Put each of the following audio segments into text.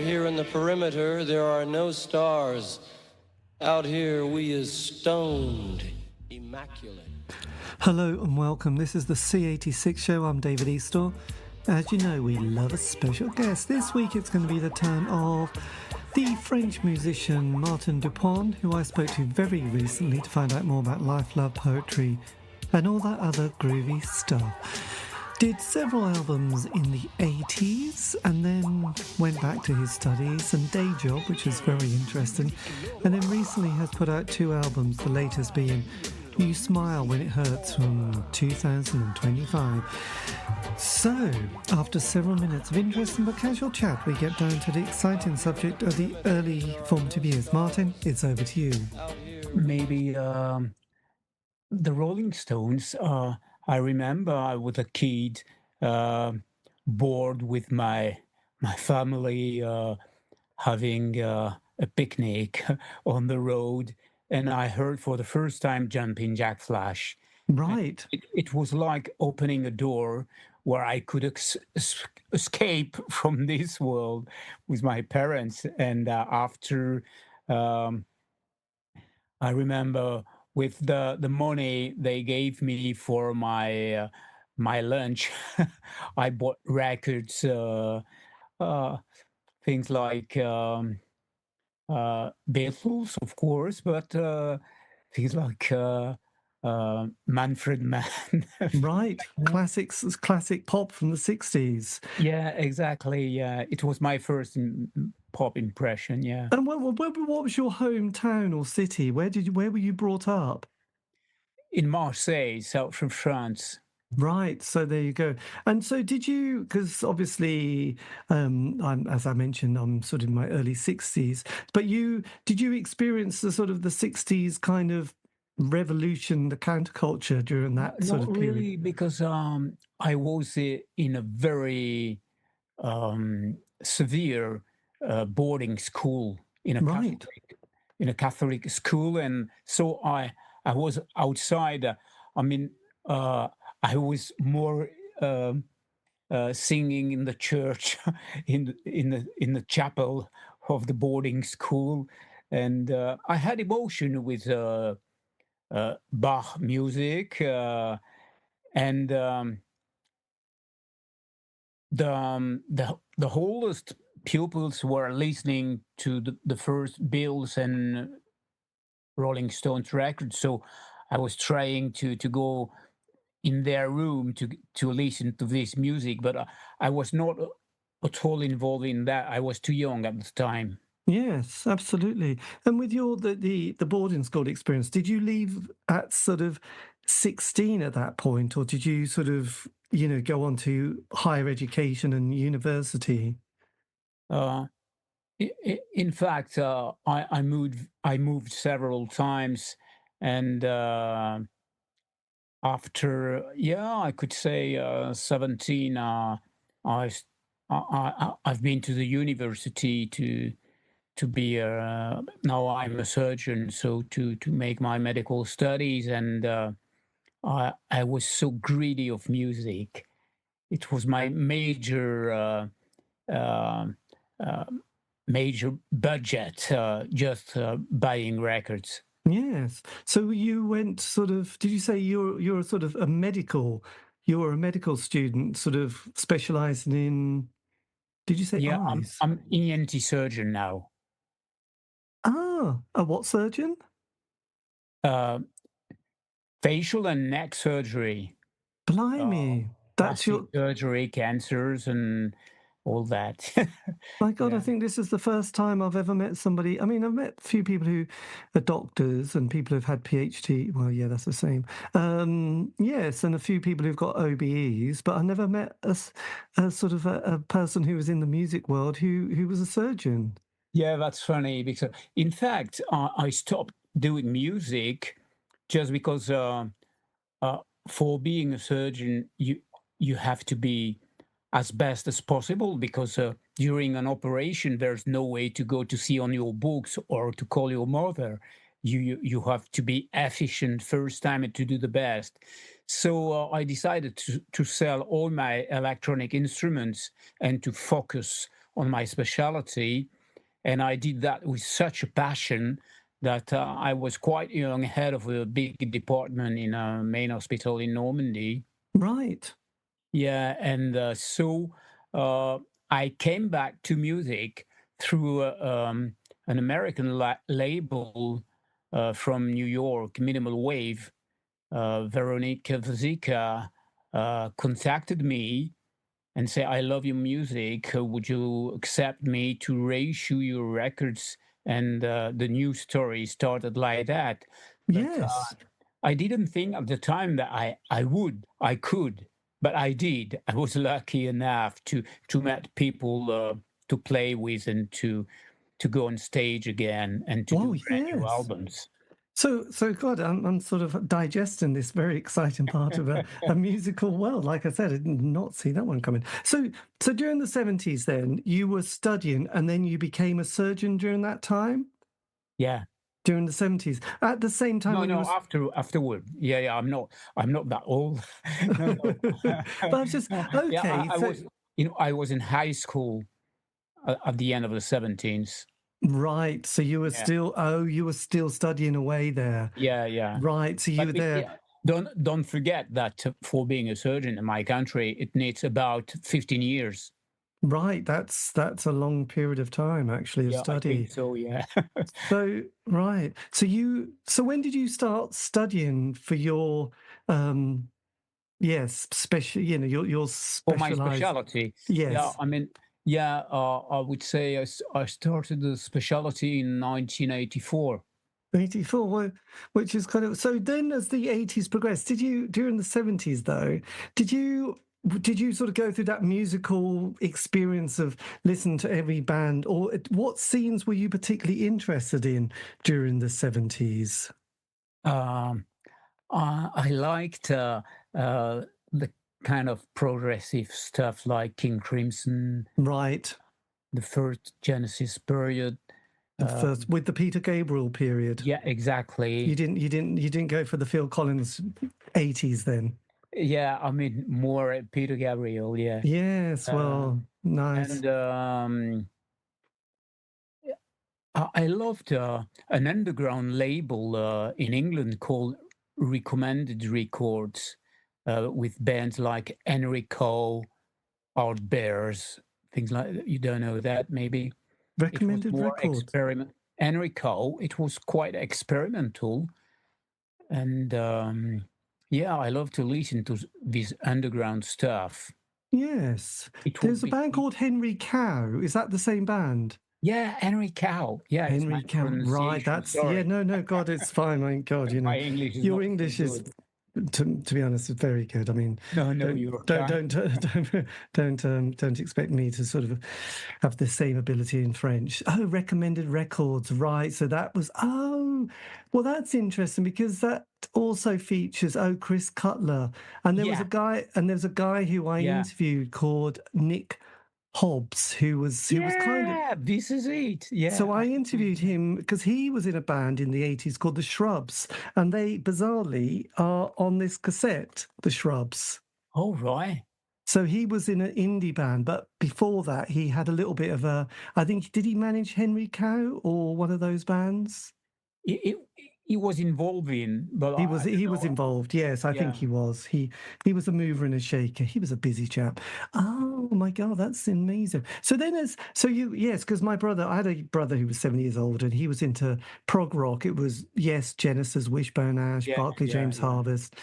here in the perimeter, there are no stars. Out here, we is stoned, immaculate. Hello and welcome. This is the C86 show. I'm David Eastaugh. As you know, we love a special guest. This week it's going to be the turn of the French musician Martin Dupont, who I spoke to very recently to find out more about life, love, poetry, and all that other groovy stuff. Did several albums in the 80s and then went back to his studies and day job, which is very interesting. And then recently has put out 2 albums, the latest being You Smile When It Hurts from 2025. So, after several minutes of interesting but casual chat, we get down to the exciting subject of the early formative years. Martin, it's over to you. Maybe the Rolling Stones. I remember I was a kid, bored with my family, having a picnic on the road, and I heard for the first time Jumping Jack Flash. Right. It was like opening a door where I could escape from this world with my parents. And after, I remember with the money they gave me for my lunch, I bought records, things like Beatles, of course, but things like Manfred Mann. Right. Classic pop from the 60s. Yeah, exactly. Yeah, it was my first pop impression. Yeah. And what was your hometown or city? Where were you brought up? In Marseille, south from France. Right, so there you go. And so did you, because obviously, as I mentioned, I'm sort of in my early 60s, but did you experience the sort of the 60s kind of revolution, the counterculture during that sort of period? Not really, because I was in a very severe boarding school in a Catholic school, and so I was outside. I was more singing in the church, in the chapel of the boarding school, and I had emotion with Bach music, and the oldest pupils were listening to the first Beatles and Rolling Stones records, so I was trying to go in their room to listen to this music, but I was not at all involved in that. I was too young at the time. Yes, absolutely. And with your the boarding school experience, did you leave at sort of 16 at that point, or did you sort of go on to higher education and university? In fact, I moved several times, and after, I could say 17, I've been to the university to be now I'm a surgeon, so to make my medical studies, and I was so greedy of music. It was my major major budget, just buying records. Yes. So you went sort of, did you say you're sort of you were a medical student sort of specializing in, did you say Yeah, eyes? I'm ENT surgeon now. Ah, a what surgeon? Facial and neck surgery. Blimey. That's Plastic surgery, cancers, and all that. My God, Yeah. I think this is the first time I've ever met somebody. I mean, I've met a few people who are doctors and people who've had PhD. Well, yeah, that's the same. Yes, and a few people who've got OBEs, but I never met a sort of a person who was in the music world who was a surgeon. Yeah, that's funny because, in fact, I stopped doing music just because for being a surgeon, you have to be as best as possible, because during an operation, there's no way to go to see on your books or to call your mother. You have to be efficient first time and to do the best. So I decided to sell all my electronic instruments and to focus on my specialty, and I did that with such a passion that I was quite young, head of a big department in a main hospital in Normandy. Right. Yeah, and so I came back to music through an American label from New York, Minimal Wave. Veronica Vazika contacted me and said, "I love your music. Would you accept me to reissue your records?" And the new story started like that. But Yes. I didn't think at the time that I could, but I did. I was lucky enough to meet people to play with and to go on stage again and to Oh, do brand new yes. albums. So God, I'm sort of digesting this very exciting part of a musical world. Like I said, I did not see that one coming. So during the 70s, then you were studying, and then you became a surgeon during that time. Yeah. During the 70s, at the same time No, when you no, were. afterward. Yeah, yeah. I'm not that old. No, no. But I was just Yeah, okay. I So was, I was in high school at the end of the 17th. right, so you were Yeah, still you were still studying away there. yeah, yeah. Right, so you But were there. yeah, don't forget that for being a surgeon in my country, it needs about 15 years. Right, that's a long period of time actually of Yeah, I think study. so. Yeah. So right, so when did you start studying for your yes special your For my specialized specialty, yeah. yes I mean, yeah. I would say I started the specialty in 1984. 84 which is kind of so then as the 80s progressed did you during the 70s though did you did you sort of go through that musical experience of listening to every band or what scenes were you particularly interested in during the 70s? Um, I liked the kind of progressive stuff like King Crimson, Right, the first Genesis period. the first with the Peter Gabriel period. Yeah, exactly. You didn't go for the Phil Collins 80s then? Yeah, I mean more Peter Gabriel. Yeah, Yes, well, nice. and I loved an underground label in England called Recommended Records with bands like Enrico, Art Bears, things like that. You don't know that, maybe? It was Recommended more records. experiment. Enrico, it was quite experimental. And yeah, I love to listen to this underground stuff. Yes. It would There's a be, band called Henry Cow. Is that the same band? yeah, Enrico. Yeah, it's my Henry Cow. Right, pronunciation. that's yeah, Sorry. no, God, it's fine. My God, My English is your not so English is good. to be honest, is very good. I mean, No, no, don't you're don't kind. don't don't expect me to sort of have the same ability in French. Oh, recommended records, right? So that was well, that's interesting because that also features Chris Cutler, and Yeah, there's a guy who I yeah. interviewed called Nick Hobbs, who was kind of Yeah, this is it. Yeah, so I interviewed him because he was in a band in the 80s called The Shrubs, and they bizarrely are on this cassette, The Shrubs. all right. So he was in an indie band, but before that, he had a little bit of I think, did he manage Henry Cow or one of those bands? He was involved in, but He I was don't he was know. involved. Yes, I think Yeah, he was. He was a mover and a shaker. He was a busy chap. Oh my God, that's amazing. So then yes, because I had a brother who was 7 years old and he was into prog rock. It was yes, Genesis, Wishbone Ash, yeah, Barclay yeah, James yeah. Harvest,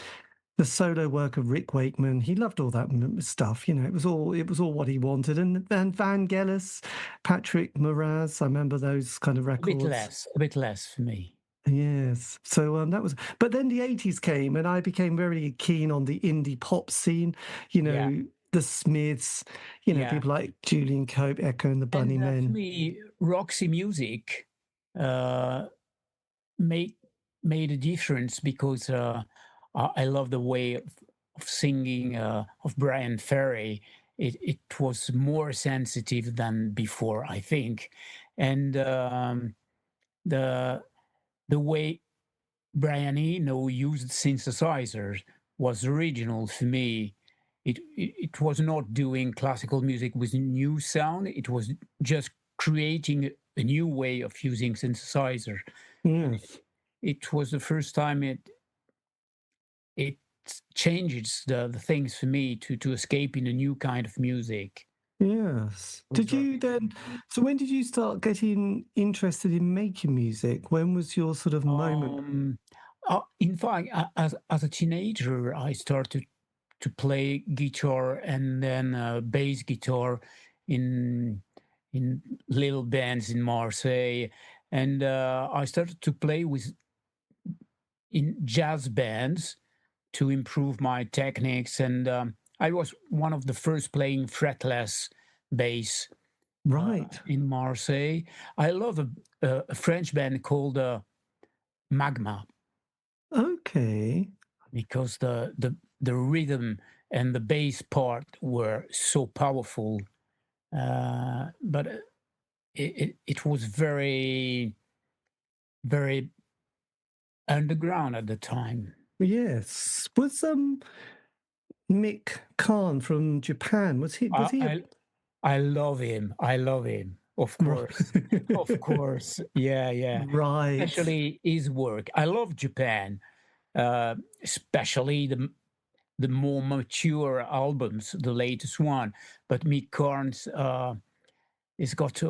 the solo work of Rick Wakeman. He loved all that stuff. It was all what he wanted. And Van Gellis, Patrick Moraz. I remember those kind of records. A bit less for me. Yes. So that was, but then the 80s came and I became very keen on the indie pop scene, Yeah, the Smiths, yeah. people like Julian Cope, Echo and the And for Bunnymen. me, Roxy music uh, made made a difference because I love the way of singing of Brian Ferry. It was more sensitive than before, I think, and the the way Brian Eno used synthesizers was original for me. it was not doing classical music with new sound. It was just creating a new way of using synthesizer. And Yes. it was the first time it changes the things for me to escape in a new kind of music. Yes. Did you then? So when did you start getting interested in making music? When was your sort of moment? In fact, as a teenager, I started to play guitar and then bass guitar in little bands in Marseille, and I started to play in jazz bands to improve my techniques. And I was one of the first playing fretless bass Right. in Marseille. I love a French band called Magma, Okay. because the rhythm and the bass part were so powerful. But it was very, very underground at the time. Yes. Was Mick Khan from Japan? Was I, he a I I love him. I love him. Of course. Of course. Yeah, yeah. right? Especially his work. I love Japan, especially the more mature albums, the latest one. But Mick Karn's has got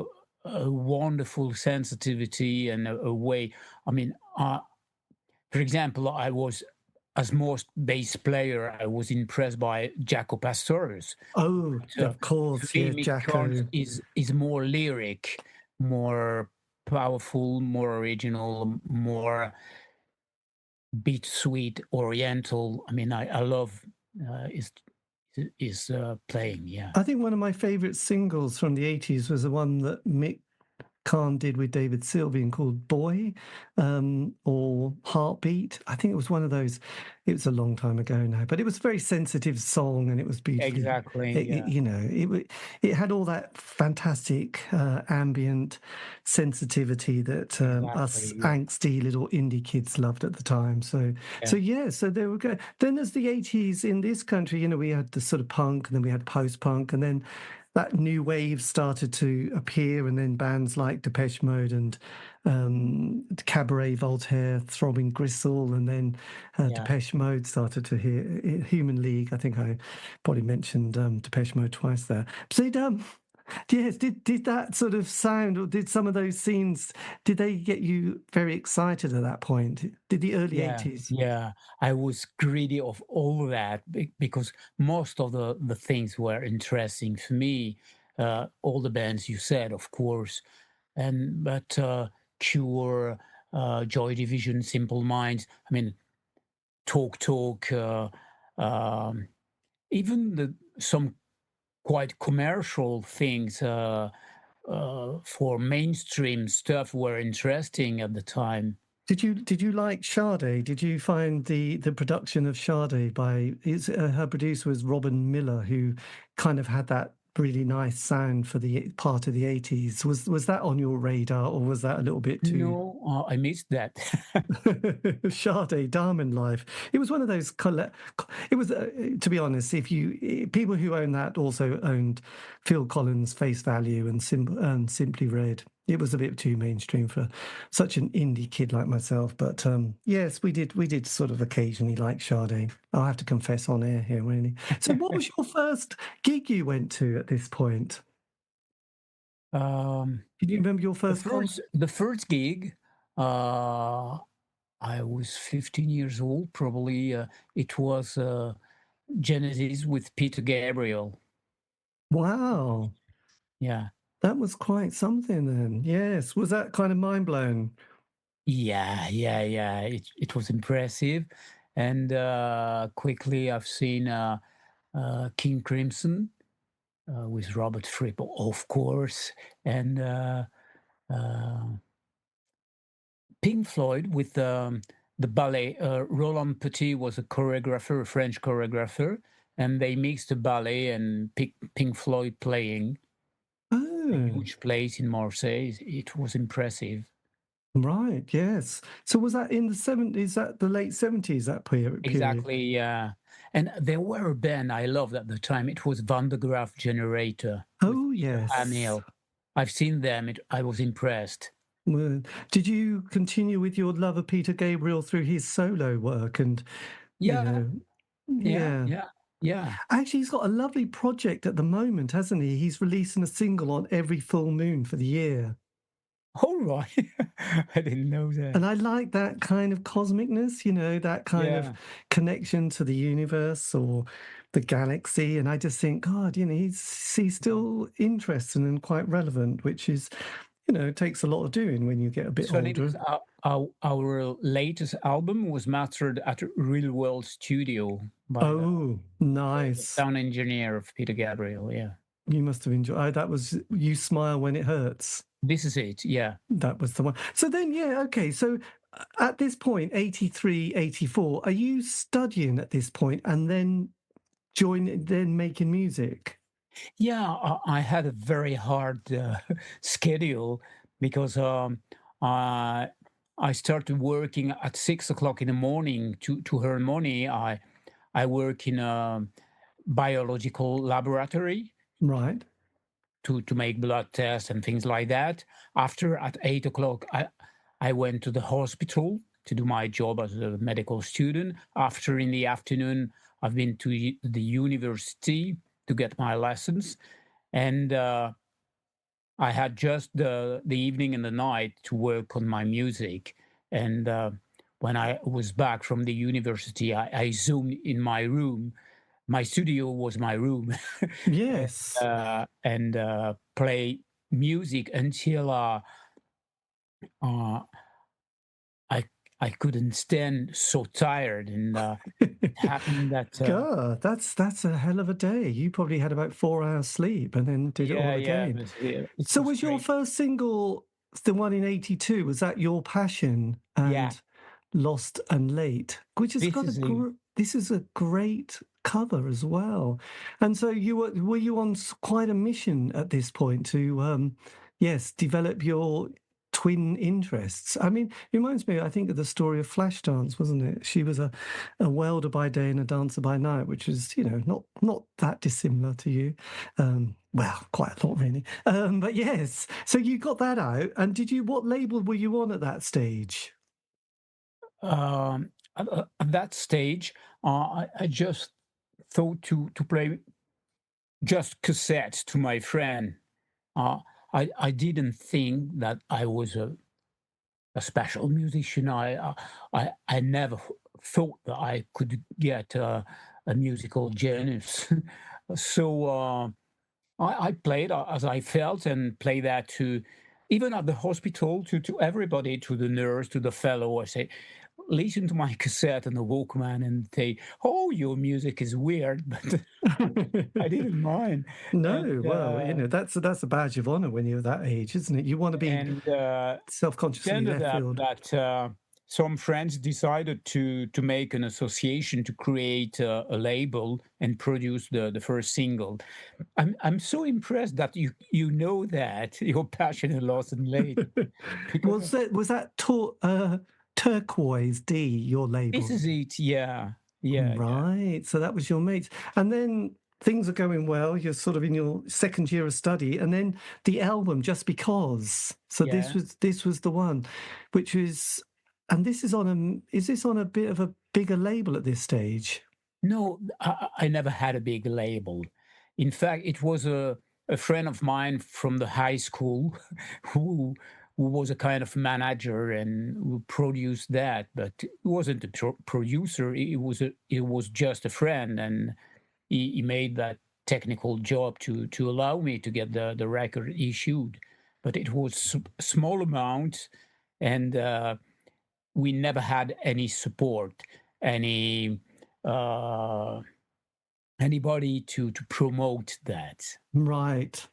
a wonderful sensitivity and a way. I mean, for example, I was, as most bass player, I was impressed by Jaco Pastorius. Oh, So of for course. me, Yeah, Mick Karn Jacko. is more lyric, more powerful, more original, more bittersweet, oriental. I mean, I love his playing. Yeah, I think one of my favorite singles from the 80s was the one that Mick Khan did with David Sylvian called Boy, or Heartbeat. I think it was one of those. It was a long time ago now, but it was a very sensitive song and it was beautifully, exactly. Yeah, it had all that fantastic ambient sensitivity that us exactly. Yeah, angsty little indie kids loved at the time. yeah, So there we go. Then as the 80s in this country, we had the sort of punk and then we had post-punk and then that new wave started to appear, and then bands like Depeche Mode and Cabaret Voltaire, Throbbing Gristle, and then yeah. Depeche Mode started to hear Human League. I think I probably mentioned Depeche Mode twice there. So yes, did that sort of sound, or did some of those scenes, did they get you very excited at that point? Did the early Yeah, 80s? yeah. I was greedy of all that because most of the things were interesting for me. All the bands you said, of course, but Cure, Joy Division, Simple Minds. I mean, Talk Talk, um, even some quite commercial things for mainstream stuff were interesting at the time. Did you like Sade? Did you find the production of Sade by her producer was Robin Miller, who kind of had that really nice sound for the part of the 80s. Was that on your radar, or was that a little bit too No, I missed that. Sade Diamond Life? It was one of those it was to be honest, if you people who own that also owned Phil Collins' Face Value and Simply Red. It was a bit too mainstream for such an indie kid like myself, but yes, we did sort of occasionally like Sade. I'll have to confess on air here, really. So, what was your first gig you went to at this point? um, Can you remember your the first first concert? the first gig, I was 15 years old, probably. It was Genesis with Peter Gabriel. Wow, Yeah, that was quite something then. Yes, was that kind of mind blown? yeah, yeah, yeah. It was impressive, and quickly I've seen King Crimson with Robert Fripp, of course, and uh, Pink Floyd with the ballet. Roland Petit was a choreographer, a French choreographer, and they mixed the ballet and Pink Floyd playing a Oh, huge place in Marseille. It was impressive. Right, yes. So was that in the 70s, that the late 70s, that period? Exactly, yeah. And there were a band I loved at the time. It was Van de Graaff Generator with Oh, Peter yes. Hamill. I've seen them. I was impressed. Well, did you continue with your love of Peter Gabriel through his solo work? And, you Yeah, know, yeah, yeah. yeah, yeah. Actually, he's got a lovely project at the moment, hasn't he? He's releasing a single on every full moon for the year. All right. I didn't know that. And I like that kind of cosmicness, that kind of Yeah. connection to the universe or the galaxy. And I just think, God, he's still interesting and quite relevant, which is, takes a lot of doing when you get a bit It's funny because older. our latest album was mastered at Real World Studio by Oh, the nice. sound engineer of Peter Gabriel. Yeah. You must have enjoyed. That was You Smile When It Hurts. This is it. Yeah. That was the one. So then, yeah, okay. So at this point, 83, 84, are you studying at this point and then making music? Yeah, I had a very hard schedule because I started working at 6 o'clock in the morning to earn money. I work in a biological laboratory Right. to make blood tests and things like that. After at 8 o'clock, I went to the hospital to do my job as a medical student. After in the afternoon, I've been to the university to get my lessons, and I had just the evening and the night to work on my music. And when I was back from the university, I zoomed in my room. My studio was my room, Yes. and play music until uh, I I couldn't stand, so tired. And it happened that God, that's a hell of a day. You probably had about 4 hours sleep and then did it all yeah, again. it So was was your great. first single the one in 82? Was that Your Passion Yeah, and Lost and Late? Which has this got is a this is a great cover as well. And so were you on quite a mission at this point to yes, develop your twin interests? I mean, it reminds me, I think, of the story of Flashdance, wasn't it? She was a welder by day and a dancer by night, which is, not that dissimilar to you. Well, quite a lot, really. But yes, so you got that out, and what label were you on at that stage? at that stage. I just thought to play just cassettes to my friend. Uh, I didn't think that I was a special musician. I never thought that I could get a musical genius. So I played as I felt, and play that to even at the hospital, to everybody, to the nurse, to the fellow. I say, listen to my cassette and the Walkman, and say, "Oh, your music is weird," but I didn't mind. No, And well, that's a badge of honor when you're that age, isn't it? You want to be and self-consciously ended left up field. that some friends decided to make an association to create a label and produce the first single. I'm so impressed that you know that Your Passion and Lost and Late, because Was that Turquoise D, your this label? is it. Yeah, yeah, yeah, Right. So that was your mates. And then things are going well. You're sort of in your second year of study. And then the album, Just Because. So this yeah. was the one, which is, and is this on a bit of a bigger label at this stage? No, I never had a big label. In fact, it was a friend of mine from the high school who who was a kind of manager and who produced that, but he wasn't a producer. It was just a friend, and he made that technical job to allow me to get the record issued. But it was small amount, and we never had any support, any uh, anybody to promote that. Right.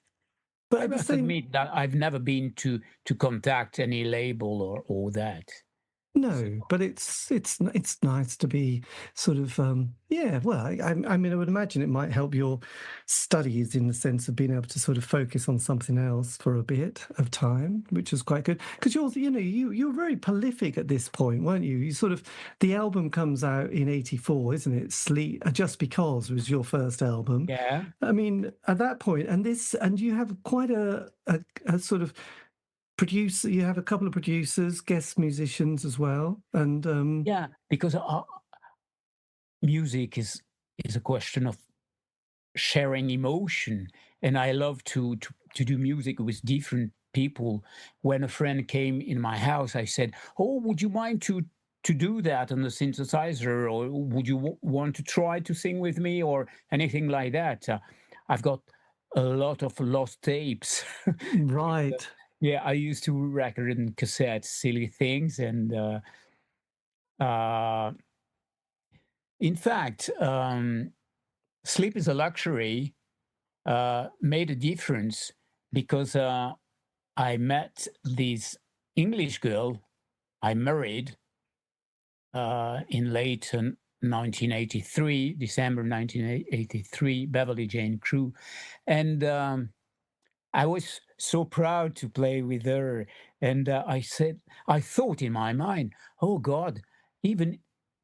But I at the must same admit that I've never been to contact any label or that. No, but it's nice to be sort of yeah. Well, I mean, I would imagine it might help your studies in the sense of being able to sort of focus on something else for a bit of time, which is quite good. Because you're very prolific at this point, weren't you? You sort of the album comes out in '84, isn't it? Sleep, Just Because was your first album. Yeah. I mean, at that point, and you have quite a sort of producer. You have a couple of producers, guest musicians as well, and Yeah, because music is a question of sharing emotion, and I love to do music with different people. When a friend came in my house, I said, "Oh, would you mind to do that on the synthesizer, or would you want to try to sing with me, or anything like that?" I've got a lot of lost tapes. right. Yeah, I used to record in cassettes, silly things, and uh, in fact, Sleep is a Luxury made a difference because I met this English girl I married in late 1983, December 1983, Beverley Jane Crew. And I was so proud to play with her. And I thought in my mind, oh God, even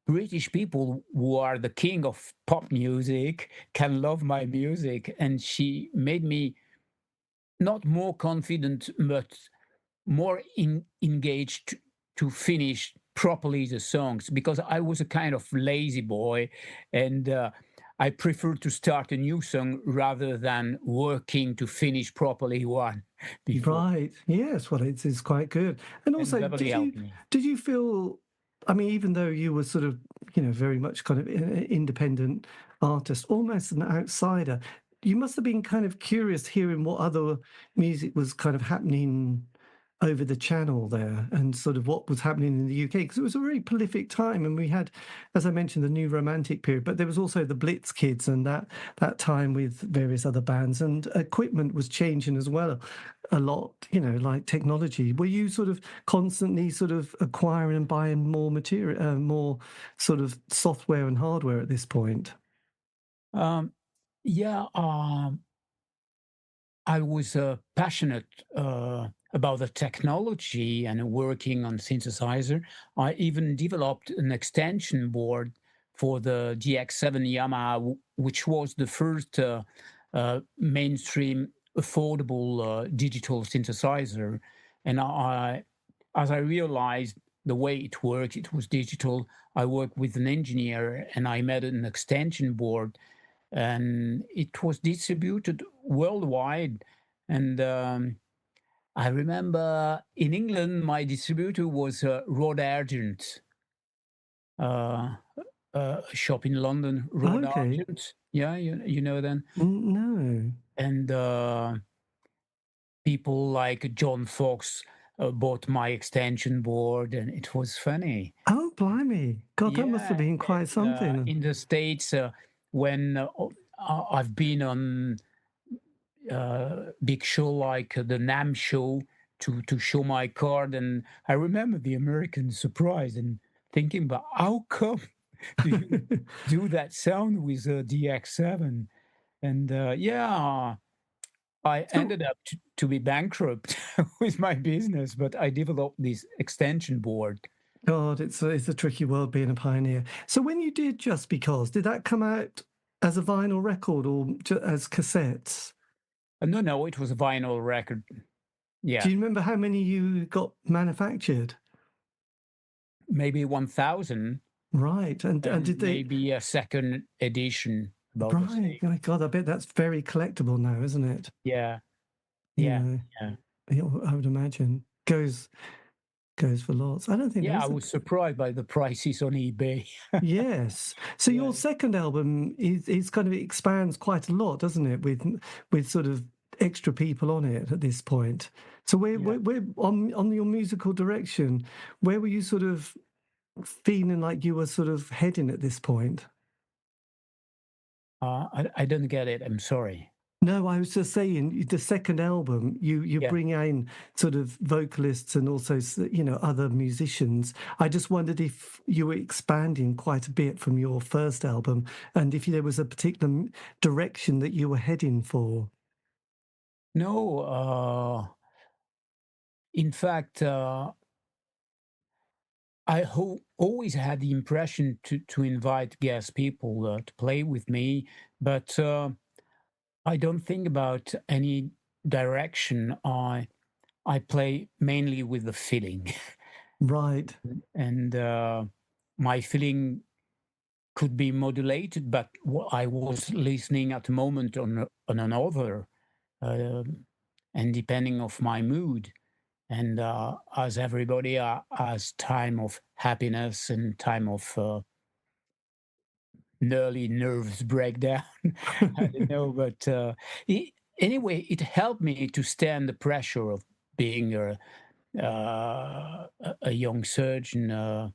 British people who are the king of pop music can love my music. And she made me not more confident, but more engaged to finish properly the songs, because I was a kind of lazy boy, and I prefer to start a new song rather than working to finish properly one before. Right. Yes. Well, it's quite good. And And also, Beverly helped me. did you feel? I mean, even though you were sort of very much kind of an independent artist, almost an outsider, you must have been kind of curious hearing what other music was kind of happening over the channel there, and sort of what was happening in the UK, because it was a very prolific time, and we had, as I mentioned, the New Romantic period, but there was also the Blitz Kids and that time with various other bands, and equipment was changing as well a lot, like technology. Were you sort of constantly sort of acquiring and buying more material, more sort of software and hardware at this point? Um, yeah, I was passionate about the technology and working on synthesizer. I even developed an extension board for the DX7 Yamaha, which was the first mainstream affordable digital synthesizer. And as I realized the way it worked, it was digital. I worked with an engineer and I made an extension board, and it was distributed worldwide. And I remember in England, my distributor was Rod Argent, uh, a shop in London, Rod Okay. Argent. Yeah, you know them. No. And people like John Fox bought my extension board, and it was funny. Oh, blimey. God, that must have Yeah, been quite and something. in the States, when I've been on big show like the NAM show to show my card, and I remember the American surprise and thinking, but how come do you do that sound with a DX7? And yeah, I So, ended up to be bankrupt with my business, but I developed this extension board. God, it's a tricky world being a pioneer. So when you did Just Because, did that come out as a vinyl record or as cassettes? No, it was a vinyl record. Do Yeah, you remember how many you got manufactured? maybe 1,000, Right, and and did they? maybe a second edition about the Right, same. oh my God, I bet that's very collectible now, isn't it? Yeah, You yeah, know, yeah. I would imagine goes for lots. I don't think there Yeah, I is a. was surprised by the prices on eBay. Yes. So Yeah, your second album is kind of expands quite a lot, doesn't it? With sort of extra people on it at this point. So yeah. where on your musical direction, where were you sort of feeling like you were sort of heading at this point? I don't get it. I'm sorry. No, I was just saying the second album, you Yeah. bring in sort of vocalists and also other musicians. I just wondered if you were expanding quite a bit from your first album, and if there was a particular direction that you were heading for. No, in fact, I always had the impression to invite guest people to play with me, but I don't think about any direction. I play mainly with the feeling, Right. and my feeling could be modulated, but I was listening at the moment on another, and depending of my mood. And as everybody has time of happiness and time of early nerves breakdown. I don't know, but anyway, it helped me to stand the pressure of being a young surgeon, a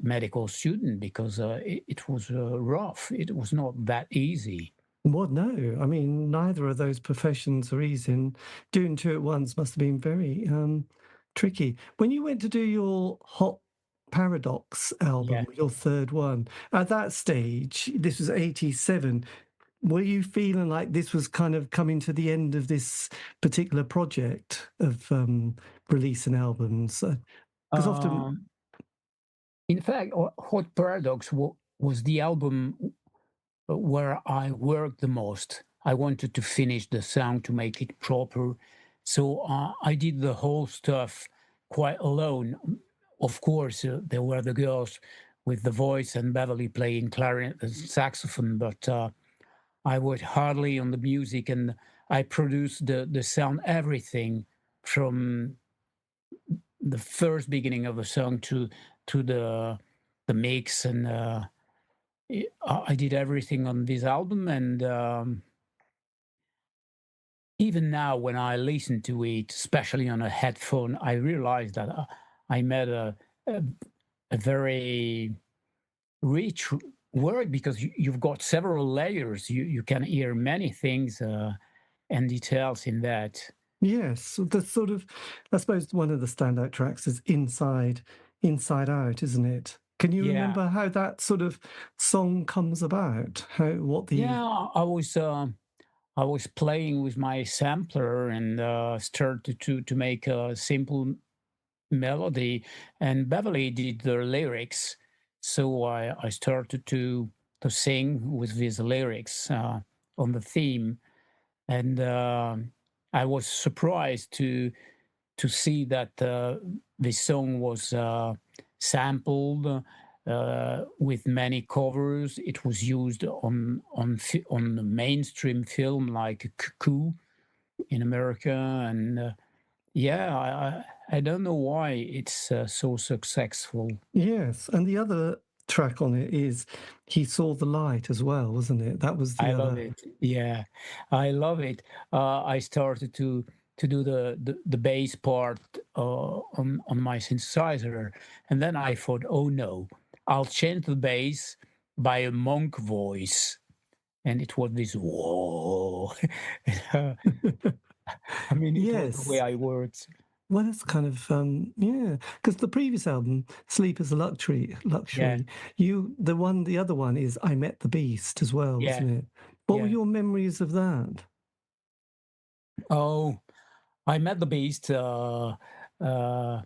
medical student, because it was rough. It was not that easy. Well, no, I mean, neither of those professions are easy, and doing two at once must have been very tricky. When you went to do your Hot Paradox Yeah. album, your third one, at that stage, this was 87, were you feeling like this was kind of coming to the end of this particular project of releasing albums? Because often, Um, in fact, Hot Paradox was the album where I worked the most. I wanted to finish the sound to make it proper. So I did the whole stuff quite alone. Of course, there were the girls with the voice and Beverley playing clarinet and saxophone, but I worked hardly on the music, and I produced the sound, everything from the first beginning of the song to the mix, and I did everything on this album. And even now, when I listen to it, especially on a headphone, I realize that I made a, a very rich work, because you've got several layers. You can hear many things and details in that. yes, the sort of, I suppose one of the standout tracks is Inside Out, isn't it? Can you Yeah, remember how that sort of song comes about? What the... yeah. I was playing with my sampler and started to make a simple melody, and Beverly did the lyrics. So I started to sing with these lyrics on the theme, and I was surprised to see that this song was sampled with many covers. It was used on the mainstream film like Cuckoo in America, and yeah, I don't know why it's so successful. Yes, and the other track on it is He Saw the Light as well, wasn't it? That was the I love other... it. Yeah, I love it. I started to do the bass part on my synthesizer, and then I thought, oh no, I'll change the bass by a monk voice, and it was this whoa. I mean, it was the way Yes. I worked. Well, that's kind of yeah, because the previous album, Sleep is a Yeah, Luxury, the other one is I Met the Beast as well, yeah, wasn't it? What were yeah. your memories of that? Oh, I met the beast. Uh, I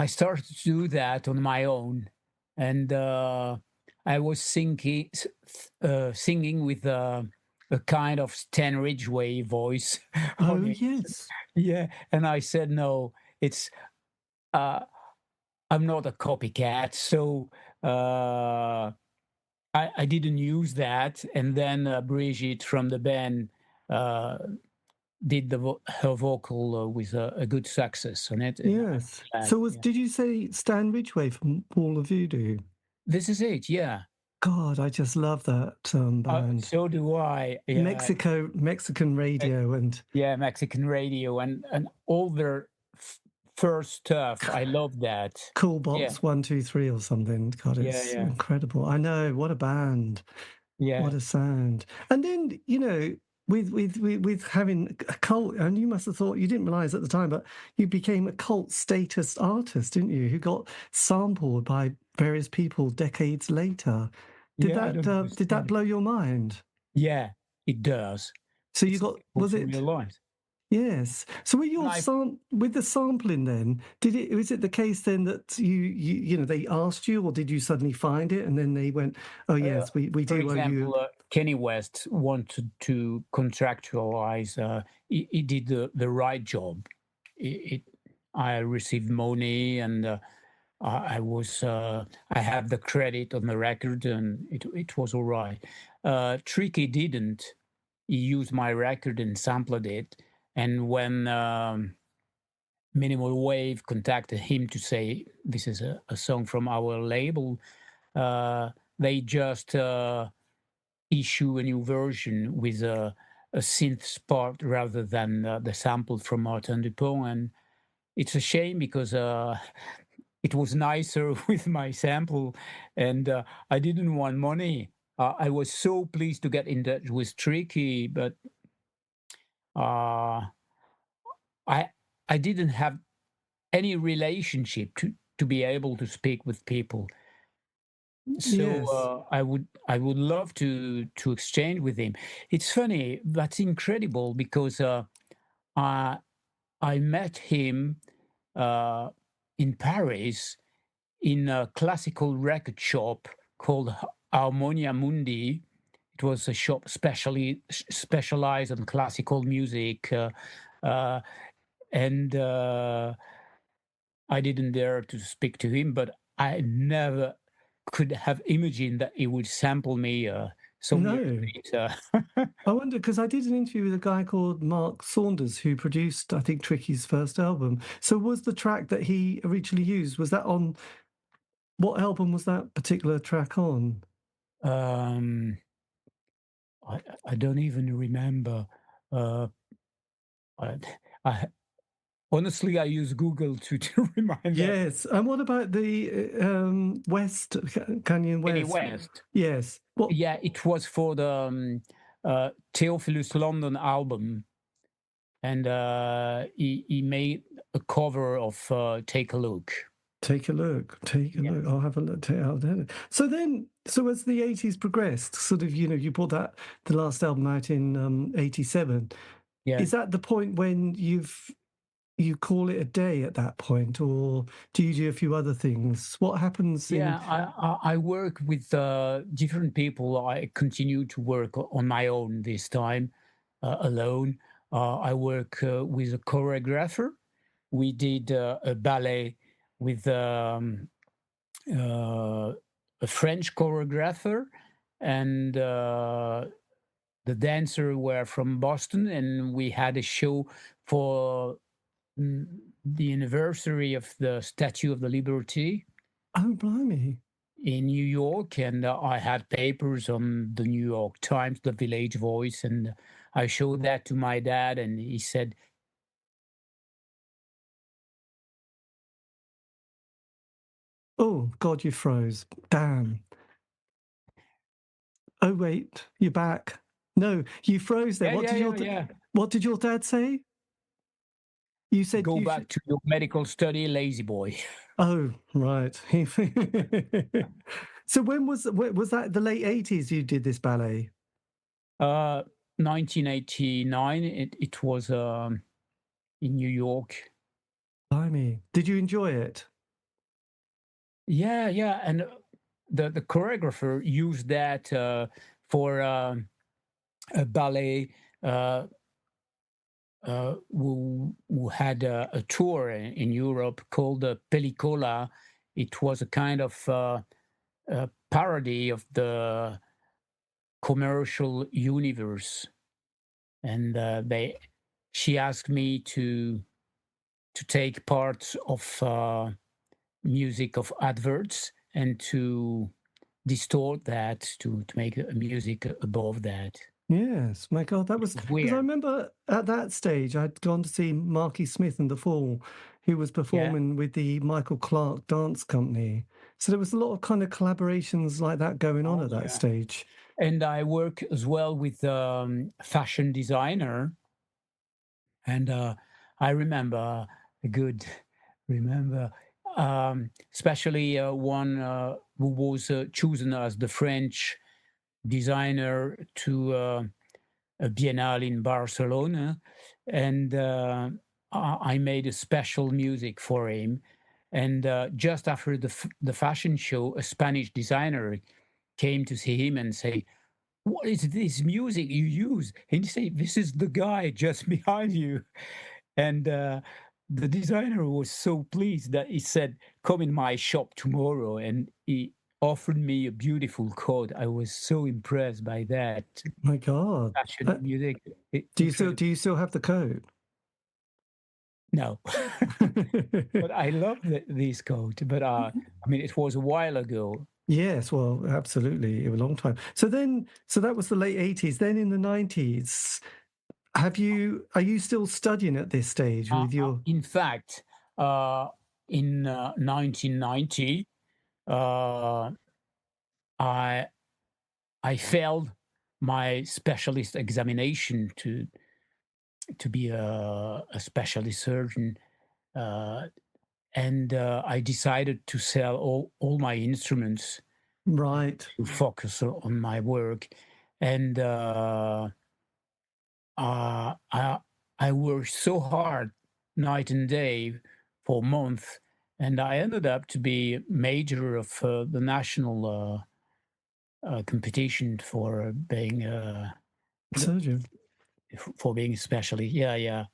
started to do that on my own, and I was singing with a kind of Stan Ridgway voice Oh, on it. yes. Yeah, and I said no, it's uh, I'm not a copycat, so I didn't use that. And then Brigitte from the band uh, did her vocal with a good success on it, and I'm Yes. glad. So Yeah, did you say Stan Ridgway from Wall of Voodoo? this is it. Yeah. God, I just love that band. So do I. Yeah, Mexican radio, and yeah, Mexican radio and all their first stuff. I love that. Cool Yeah, Box 123 or something. God, yeah, it's yeah, incredible. I know, what a band. Yeah. What a sound. And then, with having a cult, and you must have thought, you didn't realize at the time, but you became a cult status artist, didn't you? Who got sampled by various people decades later. Did Yeah, I don't did that understand it. blow your mind? Yeah, it does. So you It's got, difficult was to it? realize. Yes. So And I with the sampling then, was it the case then that they asked you, or did you suddenly find it and then they went, "Oh uh, yes, we for do owe you." example, Kenny West wanted to contractualize. He did the right job. It I received money, and I have the credit on the record, and it was all right. Tricky didn't. He used my record and sampled it. And when Minimal Wave contacted him to say this is a song from our label, uh, they just issue a new version with a synth part rather than the sample from Martin Dupont. And it's a shame because it was nicer with my sample, and I didn't want money. I was so pleased to get in touch with Tricky, but uh, I I didn't have any relationship to be able to speak with people. So Yes. I would love to exchange with him. It's funny. That's incredible because I I met him uh, in Paris in a classical record shop called Harmonia Mundi. It was a shop specialized in classical music, uh, and I didn't dare to speak to him, but I never could have imagined that he would sample me some years No. later. I wonder, because I did an interview with a guy called Mark Saunders who produced, I think, Tricky's first album. So was the track that he originally used, was that on, what album was that particular track on? um, I don't even remember. Uh, I, I honestly I use Google to remind that. Yes. And what about the West, Canyon Kenny West? West. Yes. What? Yeah, it was for the Theophilus London album, and he made a cover of Take a Look. Take a look. Take a Yeah, look. I'll have a look. So as the 80s progressed, sort of, you brought the last album out in 87. yeah. Is that the point when you call it a day at that point, or do you do a few other things? What happens in? Yeah, I work with different people. I continue to work on my own this time, alone. I work with a choreographer. We did a ballet with a French choreographer, and the dancer were from Boston, and we had a show for mm, the anniversary of the Statue of the Liberty Oh, blimey. in New York, and I had papers on the New York Times, the Village Voice, and I showed that to my dad, and he said, Oh, God, you froze. Damn. Oh, wait, you're back. No, you froze there. "Yeah, yeah, yeah, yeah. What did your dad say? You said Go you back should. to your medical study, lazy boy." Oh, right. So was that the late 80s you did this ballet? 1989. It was in New York. Blimey. Did you enjoy it? Yeah, yeah, and the choreographer used that for a ballet who had a tour in Europe called Pellicola. It was a kind of parody of the commercial universe, and she asked me to take parts of music of adverts and to distort that to make music above that. Yes, my God, that was It's because I weird. remember at that stage I'd gone to see Marky Smith and the Fall, who was Yeah. performing with the Michael Clark Dance Company. So there was a lot of kind of collaborations like that going on Oh, at that yeah. stage. And I work as well with fashion designer. And I remember a good remember, especially one who was chosen as the French designer to a biennale in Barcelona, and I made a special music for him. And just after the fashion show, a Spanish designer came to see him and say, "What is this music you use?" And he said, "This is the guy just behind you." And the designer was so pleased that he said, "Come in my shop tomorrow." And he offered me a beautiful coat. I was so impressed by that. My God. Fashion music, incredible. Do you still have the code? No, but I love this coat. But I mean, it was a while ago. Yes, well, absolutely, a long time. So that was the late 80s. Then in the 90s, are you still studying at this stage with your? In fact, in 1990, uh, I I failed my specialist examination to be a specialist surgeon, uh, and I decided to sell all my instruments Right. to focus on my work. And uh, I I worked so hard night and day for months, and I ended up to be major of the national competition for being Surgeon. for being especially. Yeah, yeah.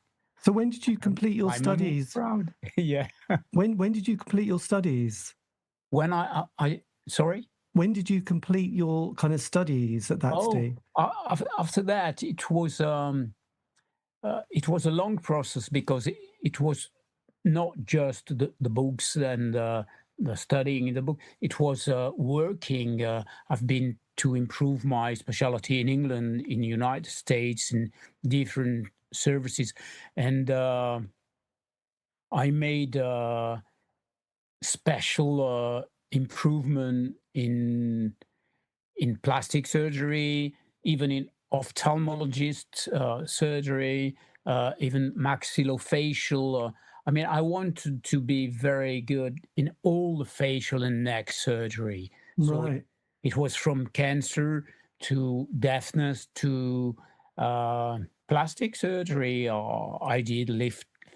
So when did you complete your My mom was studies? proud. Yeah. When did you complete your studies? When I sorry. When did you complete your kind of studies at that Oh, stage? after that, it was a long process because it was not just the books and the studying in the book. It was working. I've been to improve my specialty in England, in the United States, in different services, and I made special improvement in plastic surgery, even in ophthalmologist surgery, even maxillofacial. I mean, I wanted to be very good in all the facial and neck surgery. So Right. it was from cancer to deafness to plastic surgery. I did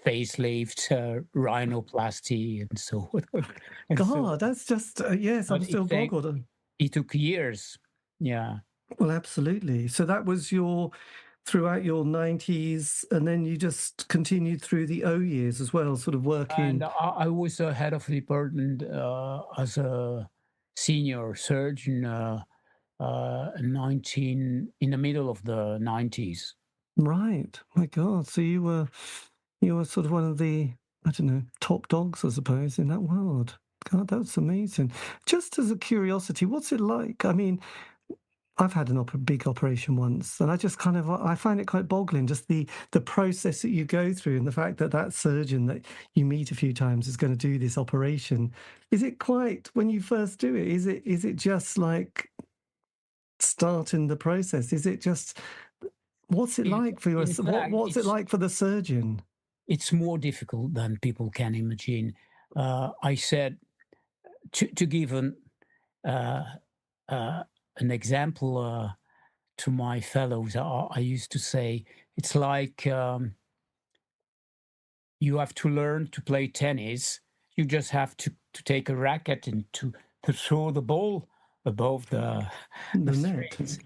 facelift, rhinoplasty, and so on. And so, God, that's just yes, I'm but still boggled. it took years. Yeah. Well, absolutely. So that was your throughout your 90s, and then you just continued through the O years as well, sort of And working. I was head of the department as a senior surgeon 19 in the middle of the 90s. Right. My God. So you were sort of one of the, I don't know, top dogs, I suppose, in that world. God, that's amazing. Just as a curiosity, what's it like? I mean, I've had big operation once, and I just kind of I find it quite boggling, just the process that you go through, and the fact that that surgeon that you meet a few times is going to do this operation. Is it quite when you first do it? Is it just like starting the process? Is it just what's it like for your In fact, what's it like for the surgeon? it's more difficult than people can imagine. I said to give uh, an example to my fellows. I used to say it's like you have to learn to play tennis. You just have to take a racket and to throw the ball above the The net. strings.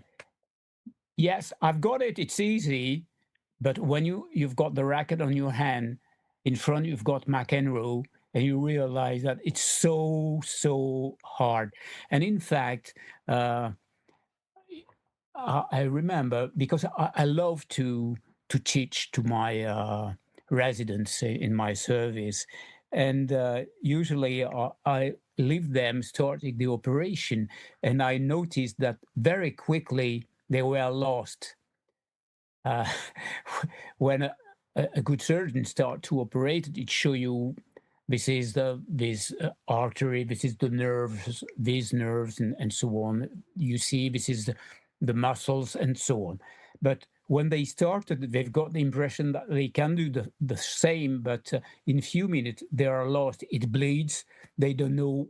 Yes, I've got it. It's easy, but when you've got the racket on your hand, in front you've got McEnroe, and you realize that it's so hard. And in fact, I remember because I love to teach to my residents in my service, and usually I leave them starting the operation, and I noticed that very quickly they were lost. Uh, when a good surgeon start to operate, it show you this is this artery, this is the nerves, these nerves, and so on. You see, this is the muscles, and so on. But when they started, they've got the impression that they can do the same, but in a few minutes they are lost. It bleeds. They don't know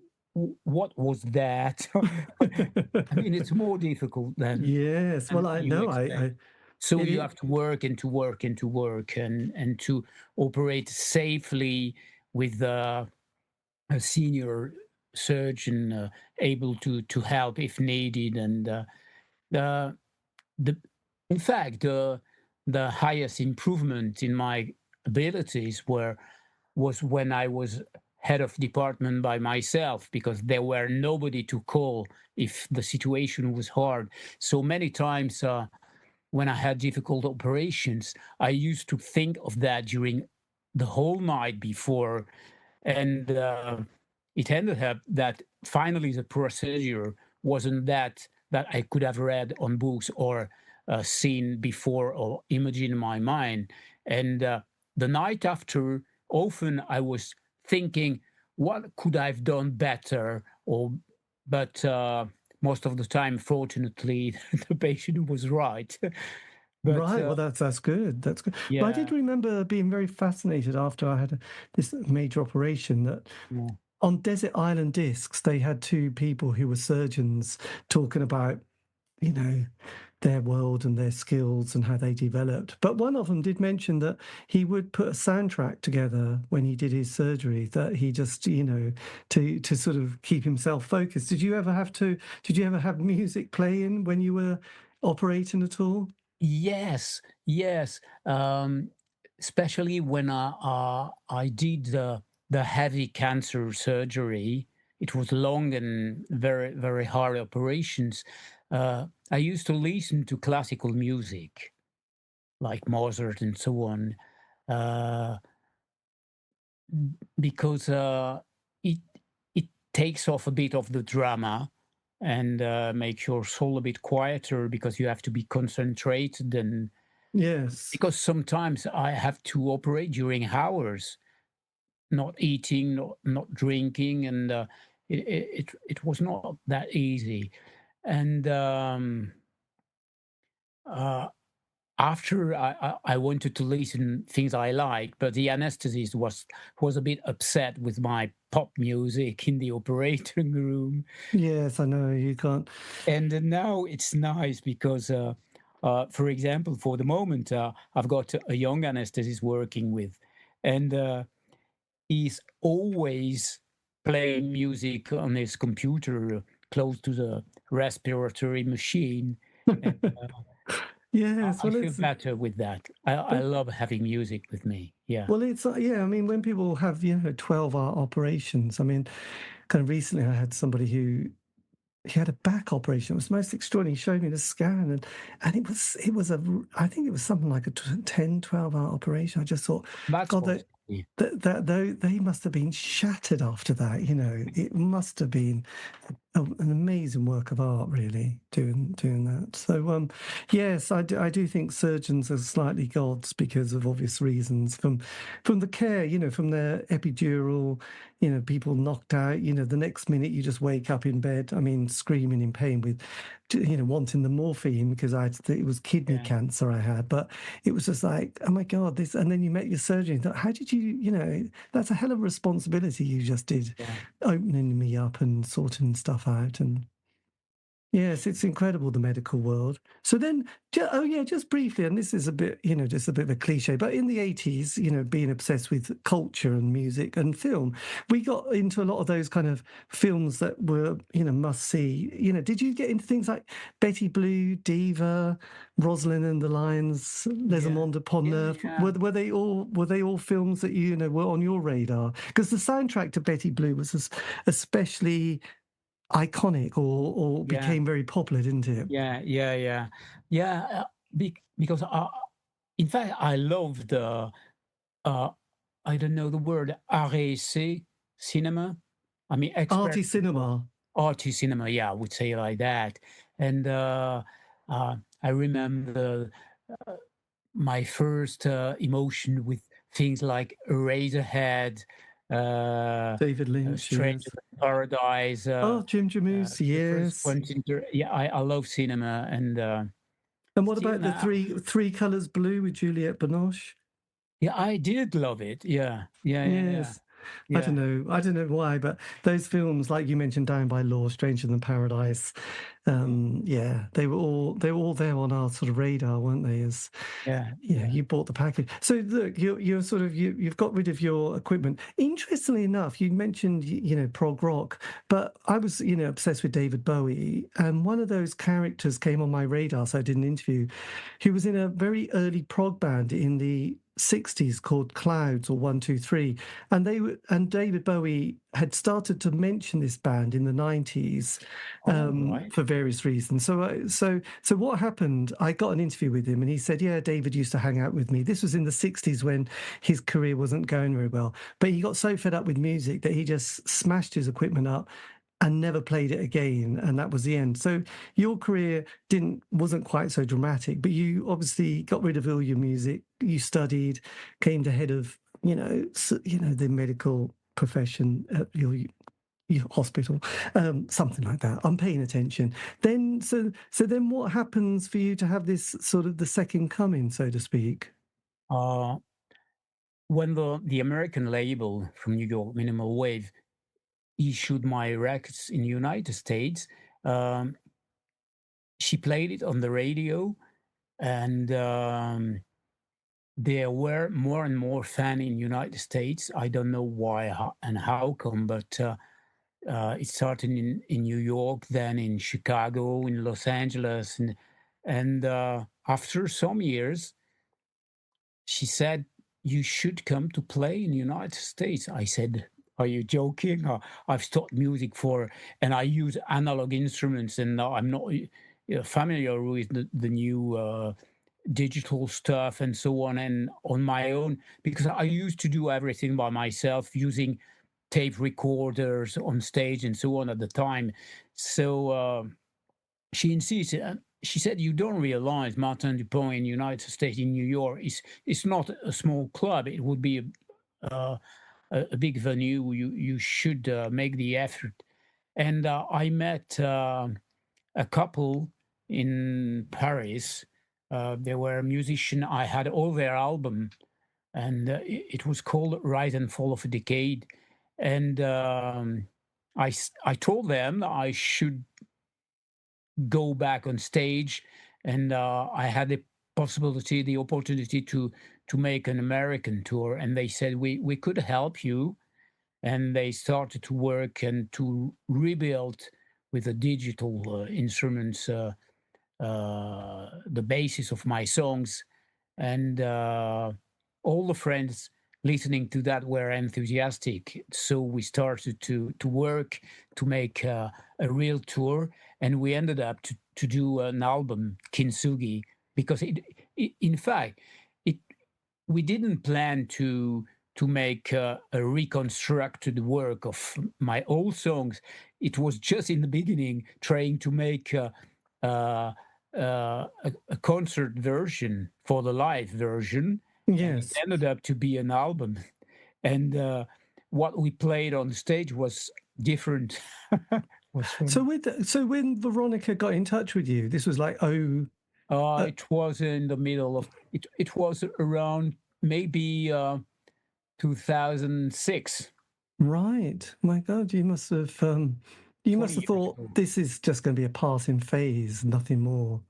what was that. I mean, it's more difficult Yes, well, than I you know. expect. So It, you it have to work and to work and to work and to operate safely with a senior surgeon able to help if needed. And the the in fact the highest improvement in my abilities was when I was head of department by myself, because there were nobody to call if the situation was hard. So many times when I had difficult operations, I used to think of that during the whole night before, and it ended up that finally the procedure wasn't that I could have read on books or seen before or imagined in my mind. And the night after, often I was thinking, what could I've done better? But most of the time, fortunately, the patient was right. But Right. Well, that's good. That's good. Well, I did yeah, remember being very fascinated after I had this major operation that yeah, on Desert Island Discs, they had two people who were surgeons talking about, you know, their world and their skills and how they developed. But one of them did mention that he would put a soundtrack together when he did his surgery, that he just, to sort of keep himself focused. Did you ever have music playing when you were operating at all? yes, yes. Especially when I did the heavy cancer surgery. It was long and very, very hard operations. I used to listen to classical music like Mozart and so on, uh, because it it takes off a bit of the drama and makes your soul a bit quieter, because you have to be concentrated. And Yes. because sometimes I have to operate during hours, not eating, not drinking, and it was not that easy. And uh, after I wanted to listen things I like, but the anesthetist was a bit upset with my pop music in the operating room. Yes, I know you can't. And now it's nice because, for example, for the moment, I've got a young anesthetist working with, and he's always playing music on his computer close to the respiratory machine. And Yes, I well, feel better with that. I but love having music with me. Yeah. well, it's yeah. I mean, when people have 12-hour operations, I mean, kind of recently, I had somebody who he had a back operation. It was most extraordinary. He showed me the scan, and it was I think it was something like a 10, 12-hour operation. I just thought, That's God, possible. they must have been shattered after that. It must have been an amazing work of art, really, doing that. So, yes, I do think surgeons are slightly gods because of obvious reasons. From the care, from their epidural, people knocked out. The next minute you just wake up in bed. I mean, screaming in pain with, wanting the morphine because it was kidney Yeah. cancer I had, but it was just like, oh my God, this. And then you met your surgeon. You thought, how did you, that's a hell of a responsibility you just did, Yeah. opening me up and sorting stuff out. And yes, it's incredible, the medical world. So then, oh yeah, just briefly, and this is a bit, just a bit of a cliche, but in the 80s, being obsessed with culture and music and film, we got into a lot of those kind of films that were, must see. Did you get into things like Betty Blue, Diva, Rosalind and the Lions, Les Yeah. Amants de Pont Yeah. Neuf? Yeah. Were they all films that were on your radar? Because the soundtrack to Betty Blue was especially iconic or Yeah. became very popular, didn't it? Yeah. Yeah. Yeah. Yeah. Because in fact, I love the uh, I don't know the word RAC cinema. I mean, Arty experimental cinema. arty cinema. Yeah, I would say like that. And I remember my first emotion with things like Eraserhead, David Lynch, Stranger yes. in Paradise, Oh, Jim Jarmusch, the first yes. Quentin. Yeah, I love cinema, and What still about the now. three colors blue with Juliette Binoche? Yeah, I did love it. Yeah, yeah, yeah, yeah, Yes. yeah. I don't know why, but those films, like you mentioned, Down by Law, Stranger Than Paradise, yeah, they were all there on our sort of radar, weren't they? As Yeah, yeah, yeah. you bought the package. So look, you're sort of you've got rid of your equipment. Interestingly enough, you mentioned prog rock, but I was obsessed with David Bowie, and one of those characters came on my radar, so I did an interview. He was in a very early prog band in the 60s called Clouds or 123, and David Bowie had started to mention this band in the 90s All right. for various reasons. So what happened? I got an interview with him, and he said, "Yeah, David used to hang out with me." This was in the 60s when his career wasn't going very well, but he got so fed up with music that he just smashed his equipment up and never played it again, and that was the end. So your career wasn't quite so dramatic, but you obviously got rid of all your music. You studied, came to head of the medical profession at your hospital, something like that. I'm paying attention. Then what happens for you to have this sort of the second coming, so to speak? Uh, when the American label from New York, Minimal Wave, issued my records in the United States, um, she played it on the radio, and there were more and more fans in the United States. I don't know why and how come, but it started in New York, then in Chicago, in Los Angeles, and after some years, she said, "You should come to play in the United States." I said, "Are you joking? I've studied music and I use analog instruments, and I'm not familiar with the new digital stuff and so on, and on my own, because I used to do everything by myself using tape recorders on stage and so on at the time." So she insisted. She said, "You don't realize Martin Dupont in the United States, in New York, is not a small club. It would be uh, a big venue. You should make the effort." And I met a couple in Paris. They were a musician. I had all their album, and it was called Rise and Fall of a Decade. And I told them I should go back on stage, and I had the opportunity to make an American tour, and they said we could help you, and they started to work and to rebuild with the digital instruments the basis of my songs, and all the friends listening to that were enthusiastic. So we started to work to make a real tour, and we ended up to do an album, Kintsugi, because in fact, it we didn't plan to make a reconstructed work of my old songs. It was just in the beginning trying to make uh, a concert version for the live version, and it Yes. ended up to be an album. And what we played on stage was different. Was So fun. when Veronica got in touch with you, this was like It was in the middle of it. It was around maybe 2006, right. My God, you must 20 have years thought ago. this is just going to be a passing phase, nothing more.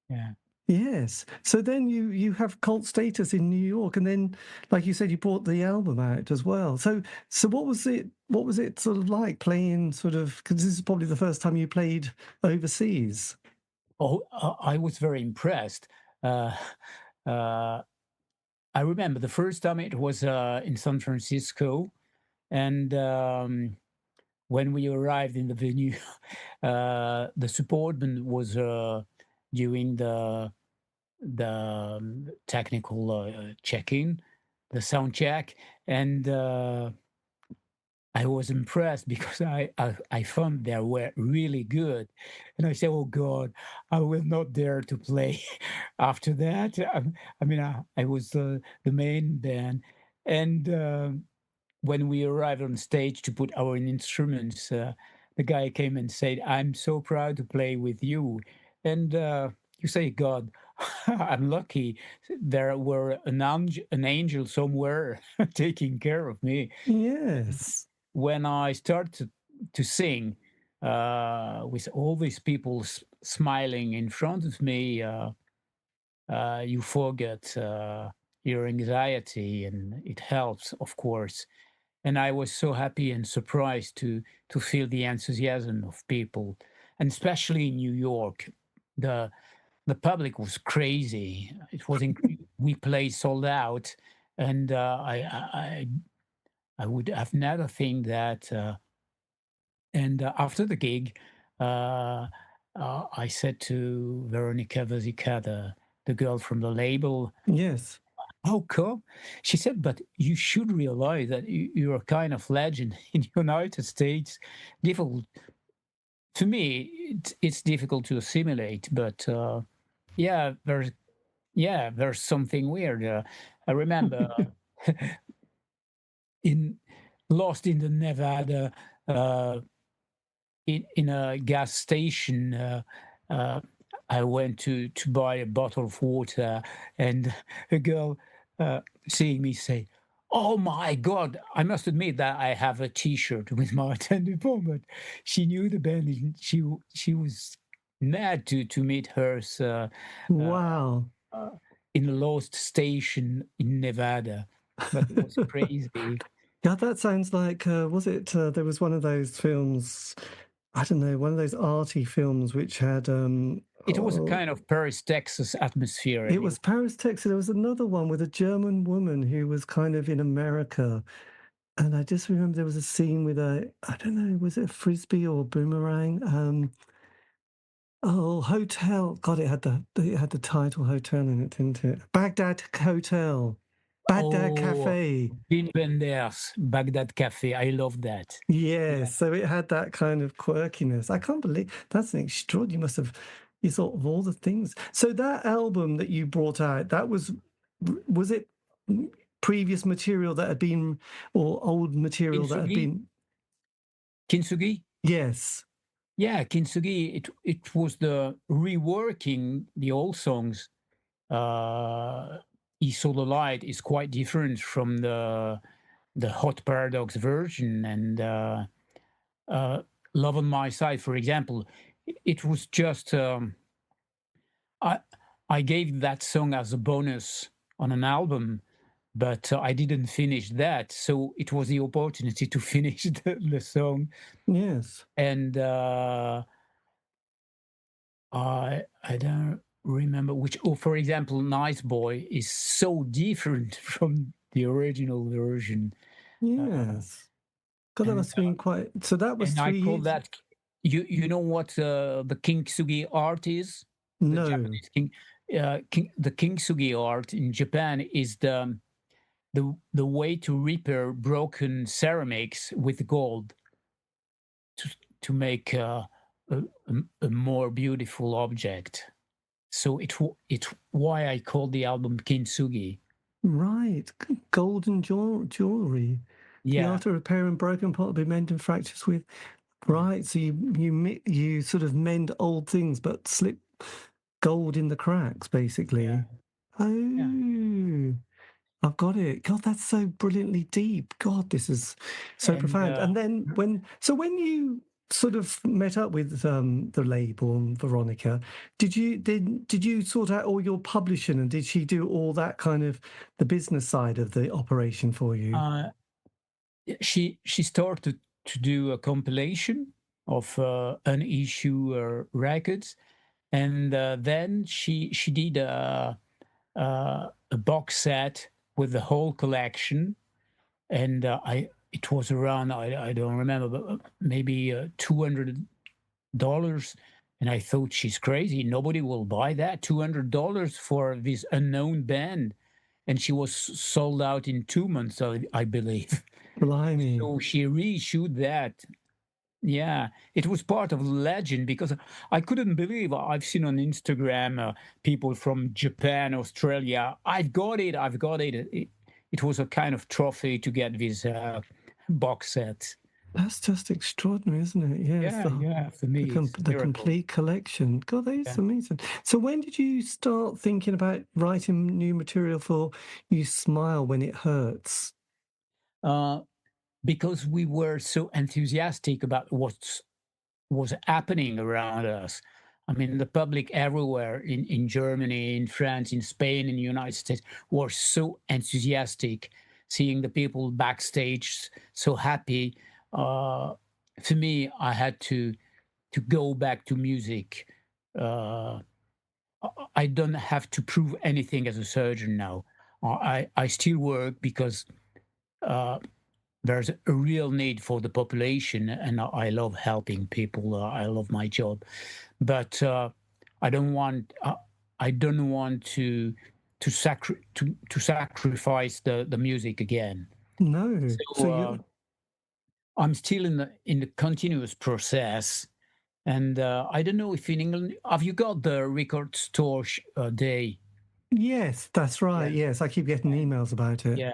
Yeah. Yes. So then you have cult status in New York, and then, like you said, you brought the album out as well. So what was it? What was it sort of like playing sort of? Because this is probably the first time you played overseas. Oh, I was very impressed. Uh, uh, I remember the first time it was in San Francisco, and when we arrived in the venue, the support band was doing the technical checking, the sound check, and I was impressed because I found they were really good, and I said, "Oh God, I will not dare to play." After that, I mean, I was the main band, and when we arrived on stage to put our instruments, the guy came and said, "I'm so proud to play with you." And you say, "God, I'm lucky. There were an angel somewhere taking care of me." Yes. When I started to sing with all these people smiling in front of me, you forget your anxiety, and it helps, of course. And I was so happy and surprised to feel the enthusiasm of people, and especially in New York, the the public was crazy. It was we played sold out, and I would have never think that. And after the gig, uh, I said to Veronica Vasica, the girl from the label, Yes. "How come?" She said, "But you should realize that you're a kind of legend in the United States. Difficult to me. It's difficult to assimilate, but yeah, there's something weird. I remember in lost in the Nevada." Uh, in a gas station, uh, I went to buy a bottle of water, and a girl seeing me say, "Oh my God!" I must admit that I have a T-shirt with Martin Dupont, but she knew the band, and she was mad to meet hers uh, Wow. uh, in a lost station in Nevada, but it was crazy. Yeah, that sounds like, was it, there was one of those films, I don't know, one of those arty films which had, It was a oh, kind of Paris, Texas atmosphere, it and was Paris, Texas. There was another one with a German woman who was kind of in America. And I just remember there was a scene with I don't know, was it a frisbee or a boomerang? Oh, hotel. God, it had the title hotel in it, didn't it? Baghdad Hotel, Baghdad oh, Cafe. Wim Wenders, Baghdad Cafe. I love that. Yeah. Yes, so it had that kind of quirkiness. I can't believe that's an extraordinary. You thought of all the things. So that album that you brought out, was it previous material that had been, or old material that had Kintsugi? been? Kintsugi? Yes. Yeah, Kintsugi. It was the reworking the old songs. He Saw the Light is quite different from the Hot Paradox version, and Love on My Side, for example. It was just I I gave that song as a bonus on an album, but I didn't finish that. So it was the opportunity to finish the song. Yes. And I don't remember which. Oh, for example, Nice Boy is so different from the original version. Uh, Yes. God, that and must have been quite. So that was and I three call years. that, you know what the Kintsugi art is? The No. Japanese the Kintsugi art in Japan is the way to repair broken ceramics with gold to make a, a more beautiful object. So it's why I call the album Kintsugi. Right. Golden jewelry. The Yeah, art of repairing broken pottery, mending fractures with. yeah, Right. So you sort of mend old things, but slip gold in the cracks, yeah, basically. yeah. Oh, I've got it. God, that's so brilliantly deep. God, this is so And profound. And then when you sort of met up with the label and Veronica, did you sort out all your publishing, and did she do all that kind of the business side of the operation for you? she started to do a compilation of unissue records, and then she did a box set with the whole collection, and I it was around, I don't remember, but maybe $200. And I thought, she's crazy. Nobody will buy that. $200 for this unknown band. And she was sold out in 2 months, I believe. Blimey. So she reissued that. Yeah, it was part of the legend, because I couldn't believe, I've seen on Instagram people from Japan, Australia. I've got it. it was a kind of trophy to get this box set. That's just extraordinary, isn't it? Yes, Yeah. For me, it's a the miracle. complete collection. God, that is Yeah. amazing. So when did you start thinking about writing new material for You Smile When It Hurts? Because we were so enthusiastic about what was happening around us. I mean, the public everywhere in Germany, in France, in Spain, in the United States were so enthusiastic, seeing the people backstage so happy. For me, I had to go back to music. Uh, I don't have to prove anything as a surgeon now. I still work because there's a real need for the population, and I love helping people. I love my job, but I don't want to sacrifice the music again. No. So So I'm still in the continuous process, and I don't know if in England have you got the record store day. yes, that's right. Yeah. Yes, I keep getting emails about it. Yeah,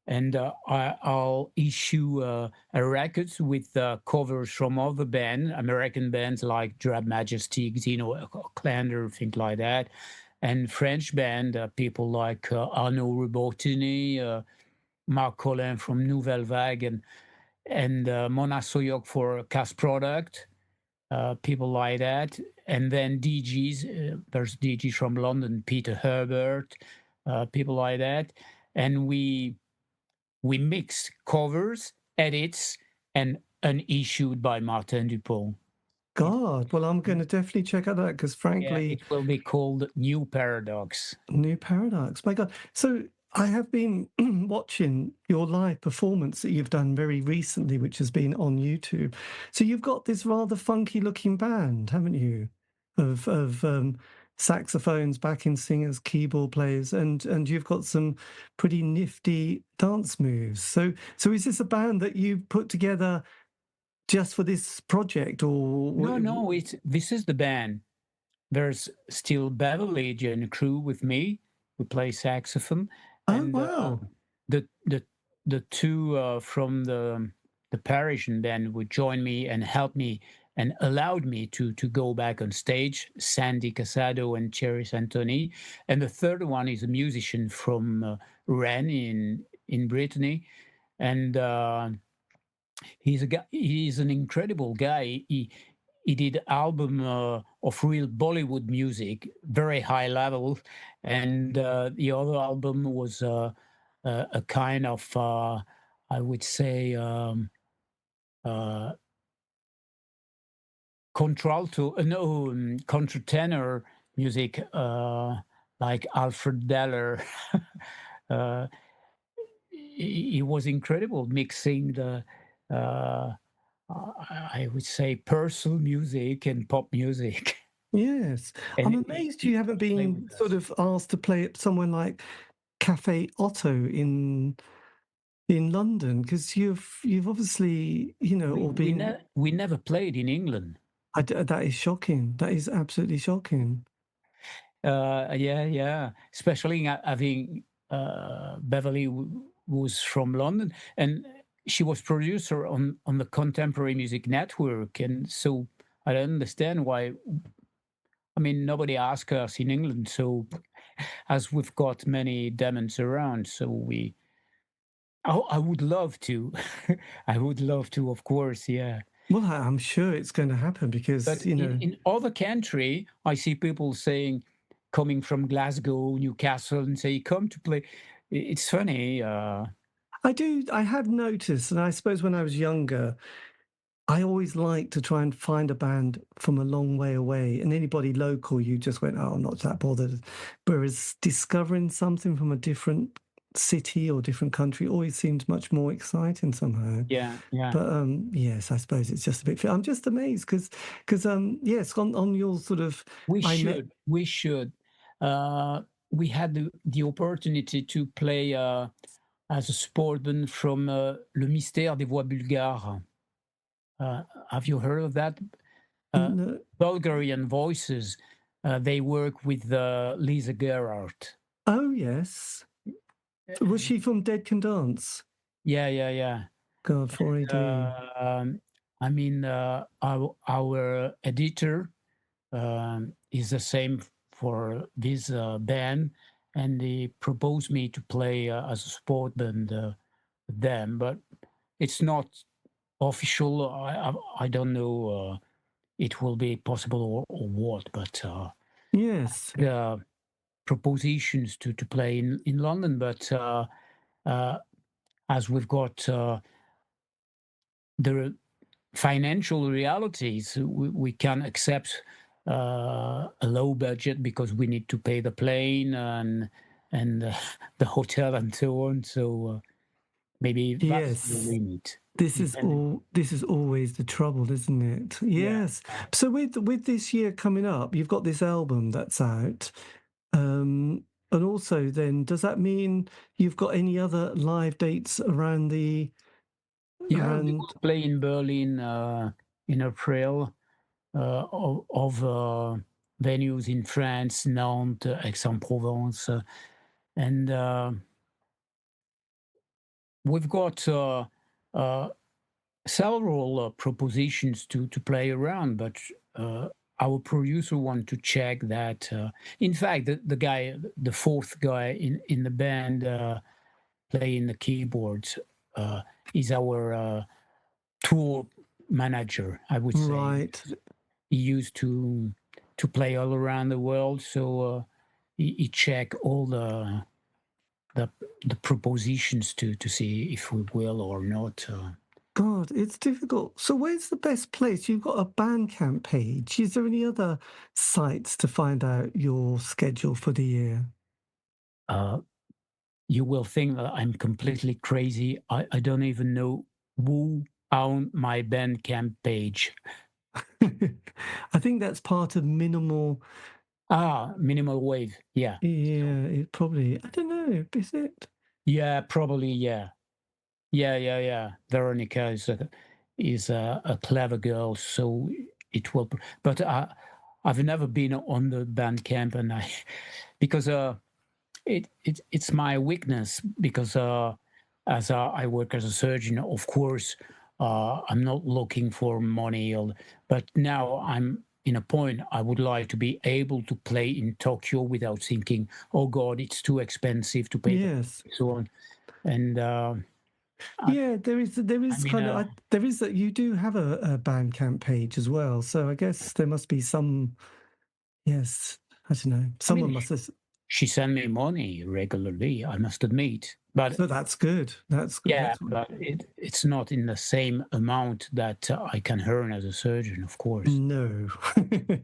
and I'll issue a records with covers from other bands, American bands like Drab Majesty, Clander, things like that, and French band people like Arnaud Rebotini, Marc Collin from Nouvelle Vague, and Mona Soyok for Cast Product, people like that, and then DJs. There's DJs from London, Peter Herbert, people like that, and we mix covers, edits, and unissued by Martin Dupont. God, well, I'm going to definitely check out that because, Yeah, frankly, it will be called New Paradox. New Paradox. My God. So I have been watching your live performance that you've done very recently, which has been on YouTube. So you've got this rather funky looking band, haven't you? Of saxophones, backing singers, keyboard players, and you've got some pretty nifty dance moves. So is this a band that you put together just for this project, or No, this is the band. There's still Beverley Jane Crew with me, who play saxophone, Oh and wow. the the the two from the Parisian band would join me and help me and allowed me to go back on stage, Sandy Casado and Cherry Santoni, and the third one is a musician from Rennes in Brittany, and he's an incredible guy. He did album of real Bollywood music, very high level, and the other album was a kind of I would say uh, contralto, no, contratenor music, like Alfred Deller. uh, he was incredible mixing the. I would say personal music and pop music. Yes. And I'm amazed you haven't play been with us. sort of asked to play at somewhere like Cafe Otto in London because you've obviously, all been. We never played in England. That is shocking. That is absolutely shocking. Yeah. Especially having Beverly was from London, and she was producer on the Contemporary Music Network, and so I don't understand why. I mean, nobody asked us in England, so as we've got many demons around, so we. I would love to. I would love to, of course, yeah. Well, I'm sure it's going to happen But because, in other country, I see people saying, coming from Glasgow, Newcastle, and say, "Come to play." It's funny. I have noticed, and I suppose when I was younger, I always like to try and find a band from a long way away, and anybody local, you just went, "Oh, I'm not that bothered." Whereas discovering something from a different city or different country always seems much more exciting somehow. Yeah. But yes, I suppose it's just a bit. I'm just amazed because yes, on your sort of, I met. We should. We had the opportunity to play as a sportsman from Le Mystère des Voix Bulgares. Have you heard of that? No, Bulgarian voices. They work with Lisa Gerhardt. oh yes, Was she from Dead Can Dance? Yeah. God, 4AD. I mean, our editor is the same for this band, and they proposed me to play as a support band with them, but it's not official. I don't know it will be possible or what, but Yes. the propositions to play in London, but as we've got the financial realities, we can accept a low budget because we need to pay the plane and the hotel and so on. So maybe that's the Yes. limit. This is always the trouble, isn't it? Yes. Yeah. So with this year coming up, you've got this album that's out. And also then, does that mean you've got any other live dates around the Yeah, we around will play in Berlin in April of venues in France, Nantes, Aix-en-Provence, and we've got several propositions to play around, but our producer want to check that. In fact, the guy, the fourth guy in the band playing the keyboards, is our tour manager, I would say. right? He used to play all around the world, so he check all the propositions to see if we will or not. God, it's difficult. So where's the best place? You've got a Bandcamp page. Is there any other sites to find out your schedule for the year? You will think that I'm completely crazy. I don't even know who owned my Bandcamp page. I think that's part of minimal. Minimal wave. Yeah. Yeah, it probably. I don't know. Is it? Yeah, probably. Yeah. Veronica is a clever girl, so it will. But I've never been on the Bandcamp, and because it's my weakness, because as I work as a surgeon, of course, I'm not looking for money, but now I'm in a point I would like to be able to play in Tokyo without thinking, oh God, it's too expensive to pay, Yes. so on. And Yeah, there is mean, there is that you do have a Bandcamp page as well. So I guess there must be some. Yes, I don't know. Someone must have. she sent me money regularly, I must admit. But So that's good. That's good. yeah, That's but it's not in the same amount that I can earn as a surgeon, of course. no,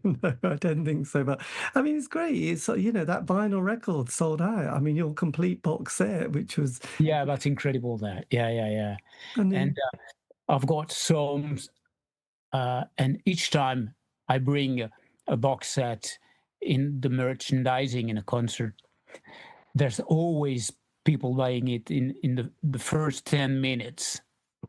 no, I don't think so. But I mean, it's great. It's that vinyl record sold out. I mean, your complete box set, which was Yeah, that's incredible. That and I've got songs, and each time I bring a box set in the merchandising in a concert, there's always people buying it in the first 10 minutes.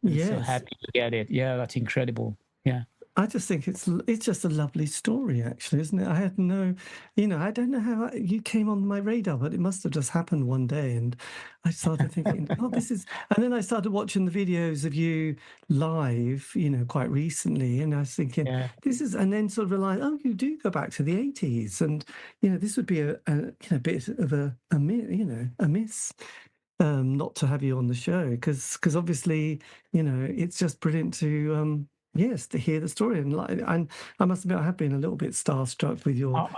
I'm so yes. happy to get it. Yeah, that's incredible. Yeah. I just think it's just a lovely story, actually, isn't it? I had no, I don't know how you came on my radar, but it must have just happened one day, and I started thinking, oh, this is, and then I started watching the videos of you live, quite recently, and I was thinking, this is, and then sort of realized, oh, you do go back to the 80s, and this would be a bit of a miss. Not to have you on the show because obviously it's just brilliant to yes, to hear the story. And I must admit, I have been a little bit starstruck with your.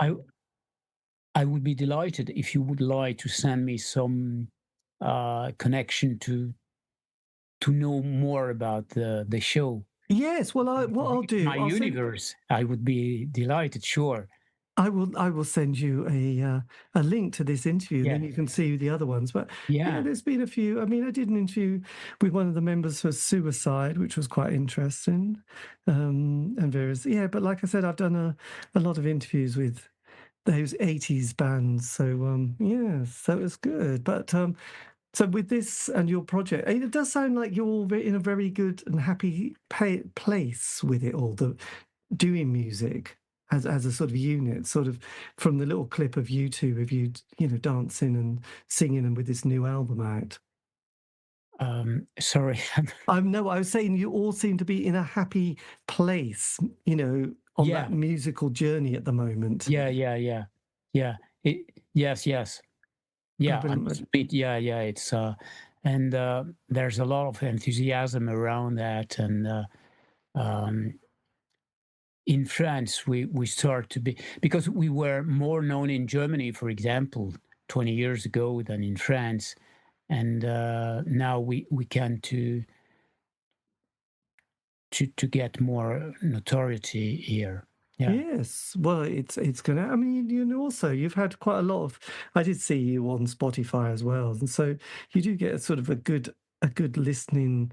I would be delighted if you would like to send me some connection to know more about the show. Yes, well, what I'll do, my universe. I would be delighted. Sure. I will send you a link to this interview, and then you can see the other ones. But there's been a few. I mean, I did an interview with one of the members for Suicide, which was quite interesting, and various. Yeah, but like I said, I've done a lot of interviews with those 80s bands. So so it was good. But so with this and your project, it does sound like you're in a very good and happy place with it all. Doing music. as a sort of unit, sort of from the little clip of you two of you dancing and singing and with this new album out? Sorry. I was saying you all seem to be in a happy place, on Yeah. that musical journey at the moment. Yeah. Yes. Yeah. It's and there's a lot of enthusiasm around that, and in France we start to be, because we were more known in Germany, for example, 20 years ago than in France, and now we can to get more notoriety here. Yeah. Yes, well, it's gonna. I mean, also you've had quite a lot of. I did see you on Spotify as well, and so you do get a sort of a good listening.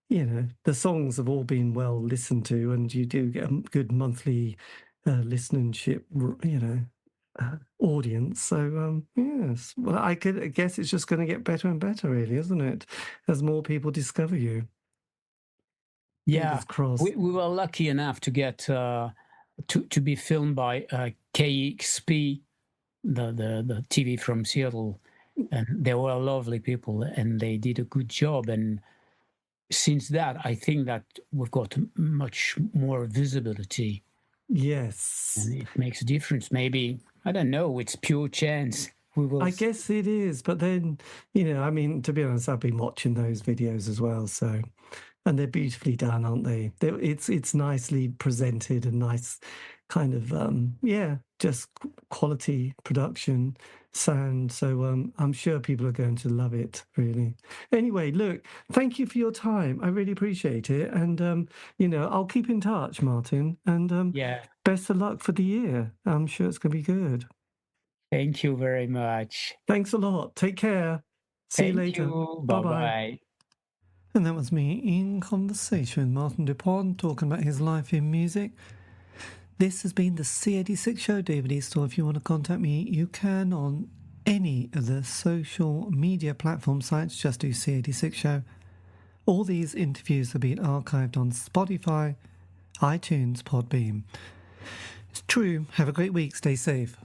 The songs have all been well listened to, and you do get a good monthly listenership. Audience. So yes, well, I guess it's just going to get better and better, really, isn't it? As more people discover you. Yeah, Fingers crossed. we were lucky enough to get to be filmed by KXP, the TV from Seattle, and they were lovely people, and they did a good job. And since that, I think that we've got much more visibility. Yes, And it makes a difference. Maybe, I don't know, it's pure chance. I guess it is, but then, I mean, to be honest, I've been watching those videos as well, so, and they're beautifully done, aren't they? It's nicely presented and nice kind of, just quality production, sound, so I'm sure people are going to love it, really. Anyway, look, thank you for your time. I really appreciate it, and, I'll keep in touch, Martin, and best of luck for the year. I'm sure it's going to be good. Thank you very much. Thanks a lot. Take care. See you later. Bye-bye. And that was me in conversation with Martin Dupont, talking about his life in music. This has been the C86 show. David Eastaugh. If you want to contact me, you can on any of the social media platform sites. Just do C86 show. All these interviews have been archived on Spotify, iTunes, Podbean. It's true. Have a great week. Stay safe.